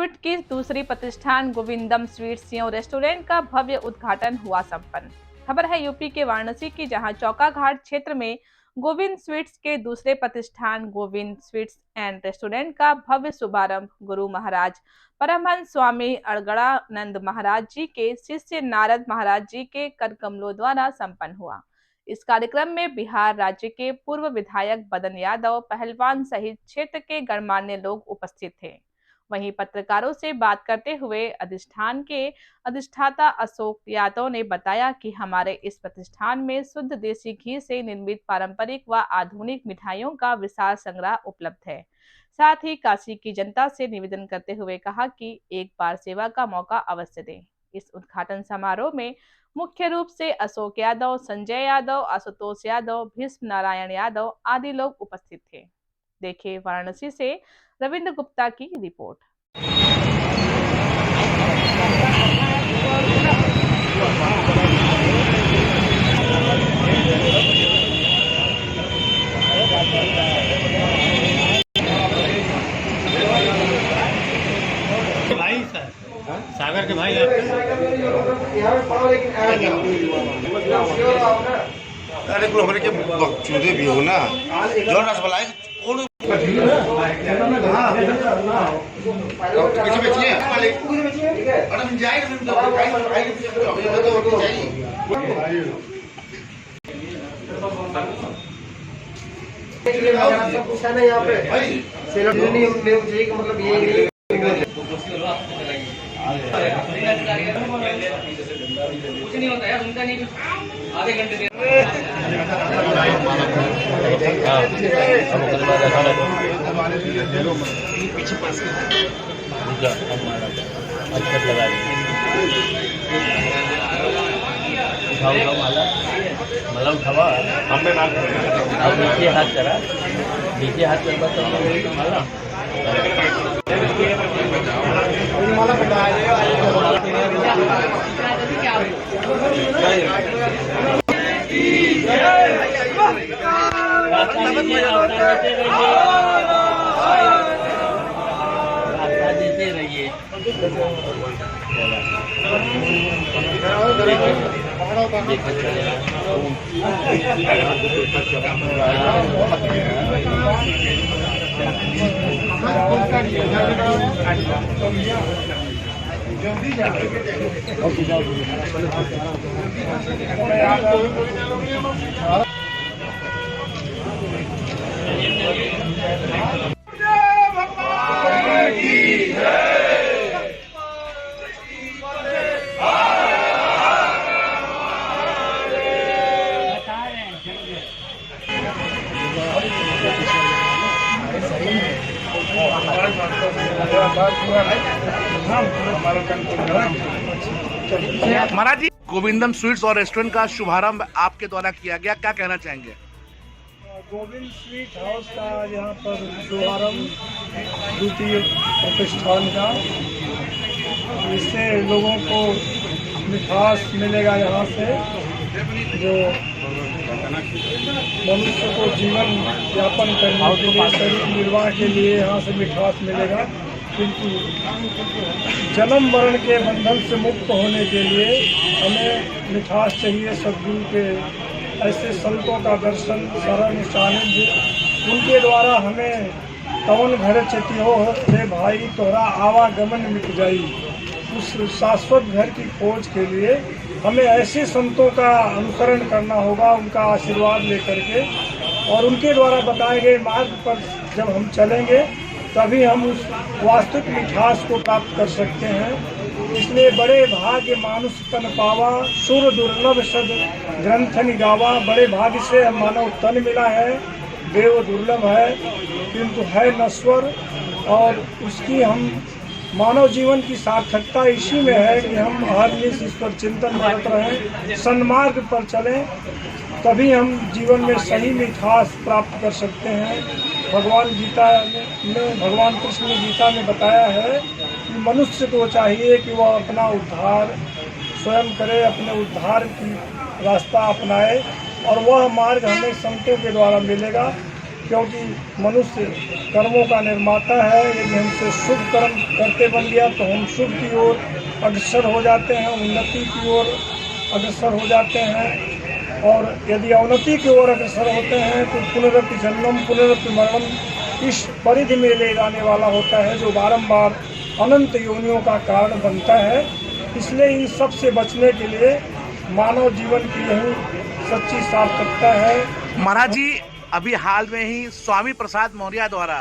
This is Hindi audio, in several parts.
स्वीट की दूसरी प्रतिष्ठान गोविंदम स्वीट्स एवं रेस्टोरेंट का भव्य उद्घाटन हुआ संपन्न। खबर है यूपी के वाराणसी की, जहां चौका घाट क्षेत्र में गोविंद स्वीट्स के दूसरे प्रतिष्ठान गोविंद स्वीट्स एंड रेस्टोरेंट का भव्य शुभारंभ गुरु महाराज परमहंस स्वामी अड़गड़ानंद महाराज जी के शिष्य नारद महाराज जी के कर कमलों द्वारा संपन्न हुआ। इस कार्यक्रम में बिहार राज्य के पूर्व विधायक बदन यादव, पहलवान सहित क्षेत्र के गणमान्य लोग उपस्थित थे। वहीं पत्रकारों से बात करते हुए अधिष्ठान के अधिष्ठाता अशोक यादव ने बताया कि हमारे इस प्रतिष्ठान में शुद्ध देसी घी से निर्मित पारंपरिक व आधुनिक मिठाइयों का विशाल संग्रह उपलब्ध है। साथ ही काशी की जनता से निवेदन करते हुए कहा कि एक बार सेवा का मौका अवश्य दें। इस उद्घाटन समारोह में मुख्य रूप से अशोक यादव, संजय यादव, आशुतोष यादव, भीष्म नारायण यादव आदि लोग उपस्थित थे। देखिए वाराणसी से रविंद्र गुप्ता की रिपोर्ट। भाई सागर के भाई अरे को हमारे के चूदे भी हो ना जो रसमलाई कौन किसी बचिए वाले अरे हम जाएंगे हम तो भाई के पीछे तो चाहिए सब पूछा ना यहाँ पे भाई सेलर नहीं चाहिए कि मतलब ये कुछ नहीं होता है उनका नहीं आधे घंटे पीछे पास मला उठावा हमने ना अब नीचे हाथ करा नीचे हाथ करवा तो मला देते रहिए। महाराज जी, गोविंदम स्वीट्स और रेस्टोरेंट का शुभारंभ आपके द्वारा किया गया, क्या कहना चाहेंगे? गोविंद स्वीट हाउस का यहाँ पर शुभारंभ द्वितीय प्रतिष्ठान का, इससे लोगों को मिठास मिलेगा। यहाँ से जो मनुष्य को जीवन यापन करने के लिए, शरीर निर्वाह के लिए यहाँ से मिठास मिलेगा, किंतु जन्म मरण के बंधन से मुक्त होने के लिए हमें मिठास चाहिए। सद्गुरु के ऐसे संतों का दर्शन, शरण, सानिध्य, उनके द्वारा हमें कवन घर चटियो रे भाई तोरा आवागमन मिट जाई। उस शाश्वत घर की खोज के लिए हमें ऐसे संतों का अनुसरण करना होगा, उनका आशीर्वाद लेकर के, और उनके द्वारा बताए गए मार्ग पर जब हम चलेंगे तभी हम उस वास्तविक मिठास को प्राप्त कर सकते हैं। इसलिए बड़े भाग्य मानुष तन पावा, सुर दुर्लभ सद ग्रंथ निगावा। बड़े भाग्य से हम मानव तन मिला है, देव दुर्लभ है किंतु है नश्वर, और उसकी हम मानव जीवन की सार्थकता इसी में है कि हम हरनिश ईश्वर चिंतन करते रहें, सन्मार्ग पर चलें, तभी हम जीवन में सही मिठास प्राप्त कर सकते हैं। भगवान कृष्ण ने गीता में बताया है कि मनुष्य को चाहिए कि वह अपना उद्धार स्वयं करे, अपने उद्धार की रास्ता अपनाए, और वह मार्ग हमें संतों के द्वारा मिलेगा। क्योंकि मनुष्य कर्मों का निर्माता है। यदि हमसे शुभ कर्म करते बन गया तो हम शुभ की ओर अग्रसर हो जाते हैं, उन्नति की ओर अग्रसर हो जाते हैं। और यदि अवनति की ओर अग्रसर होते हैं तो पुनरपि जन्मम पुनरपि मरणम इस परिधि में ले जाने वाला होता है, जो बारंबार अनंत योनियों का कारण बनता है। इसलिए इन सब से बचने के लिए मानव जीवन की यही सच्ची सार्थकता है। महाराज जी, अभी हाल में ही स्वामी प्रसाद मौर्य द्वारा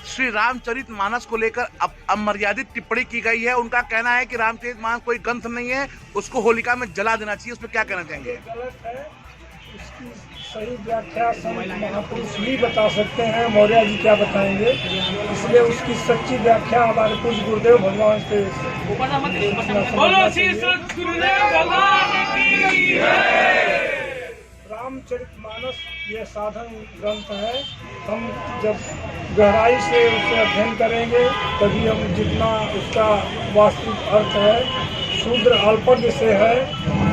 श्री रामचरितमानस को लेकर अमर्यादित टिप्पणी की गई है। उनका कहना है कि रामचरितमानस कोई ग्रंथ नहीं है, उसको होलिका में जला देना चाहिए। उस पर क्या कहना चाहेंगे? गलत है, उसकी सही व्याख्या संत महापुरुष ही बता सकते हैं, मौर्य जी क्या बताएंगे। इसलिए उसकी सच्ची व्याख्या हमारे पूज्य गुरुदेव भगवान से रामचरितमानस ये साधन ग्रंथ है। हम जब गहराई से उसे अध्ययन करेंगे तभी हम जितना उसका वास्तविक अर्थ है, शूद्र अल्पज्ञ से है।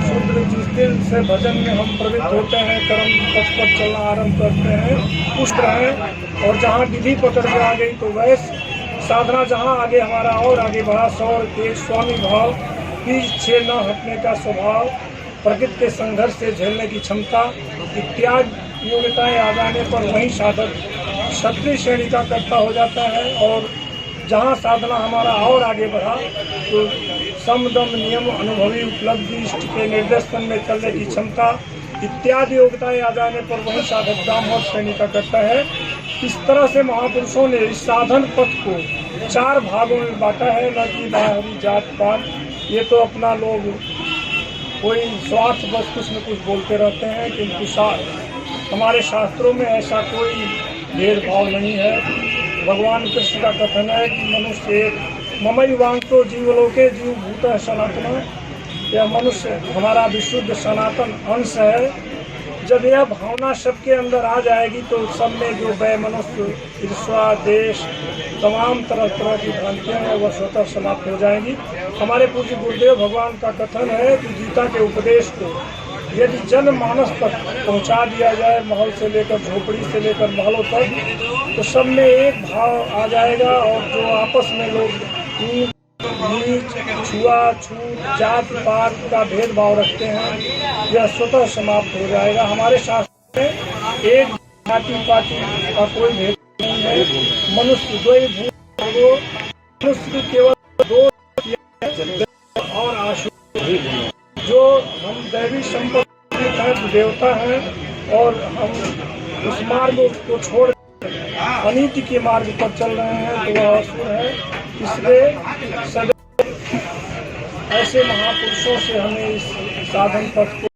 शूद्र जिस दिन से भजन में हम प्रवृत्त होते हैं, कर्म पथ पर चलना आरंभ करते हैं, पुष्ट हैं। और जहाँ विधि पकड़ में आ गई तो वैसे साधना जहाँ आगे हमारा और आगे बढ़ा, सौर के स्वामी भाव, पीछे न हटने का स्वभाव, प्रकृति के संघर्ष से झेलने की क्षमता इत्यादि योग्यताएं आ जाने पर वही साधक क्षत्रिय श्रेणी का कर्ता हो जाता है। और जहाँ साधना हमारा और आगे बढ़ा तो समदम नियम अनुभवी उपलब्धि इष्ट के निर्देशन में चलने की क्षमता इत्यादि योग्यताएं आ जाने पर वही साधक ब्राह्मण श्रेणी का करता है। इस तरह से महापुरुषों ने इस साधन पथ को 4 भागों में बांटा है, न कि बाहरी जात पात। ये तो अपना लोग कोई स्वार्थ बस कुछ न कुछ बोलते रहते हैं, किंतु हमारे शास्त्रों में ऐसा कोई भेदभाव नहीं है। भगवान कृष्ण का कथन है कि मनुष्य एक ममैवांतो जीवलोके जीव भूत सनातन, यह मनुष्य हमारा विशुद्ध सनातन अंश है। जब यह भावना सबके अंदर आ जाएगी तो सब में जो वैमनस्य, ईर्ष्या, देश, तमाम तरह तरह की भ्रांतियाँ हैं वह स्वतः समाप्त हो जाएंगी। हमारे पूज्य गुरुदेव भगवान का कथन है कि गीता के उपदेश को यदि जनमानस तक पहुंचा दिया जाए, महल से लेकर झोपड़ी से लेकर महलों तक, तो सब में एक भाव आ जाएगा। और जो आपस में लोग नीच, छुआछूत, जात पात का भेदभाव रखते हैं, यह स्वतः समाप्त हो जाएगा। हमारे शास्त्र में एक जाति पाति का कोई भेद नहीं है। मनुष्य दो ही भूत, मनुष्य केवल 2 और आशु, जो हम दैवी संपत्ति हैं, देवता हैं, और हम उस मार्ग को छोड़ अनीति के मार्ग पर चल रहे हैं तो वह असुर है। इसलिए सदैव ऐसे महापुरुषों से हमें इस साधन पथ को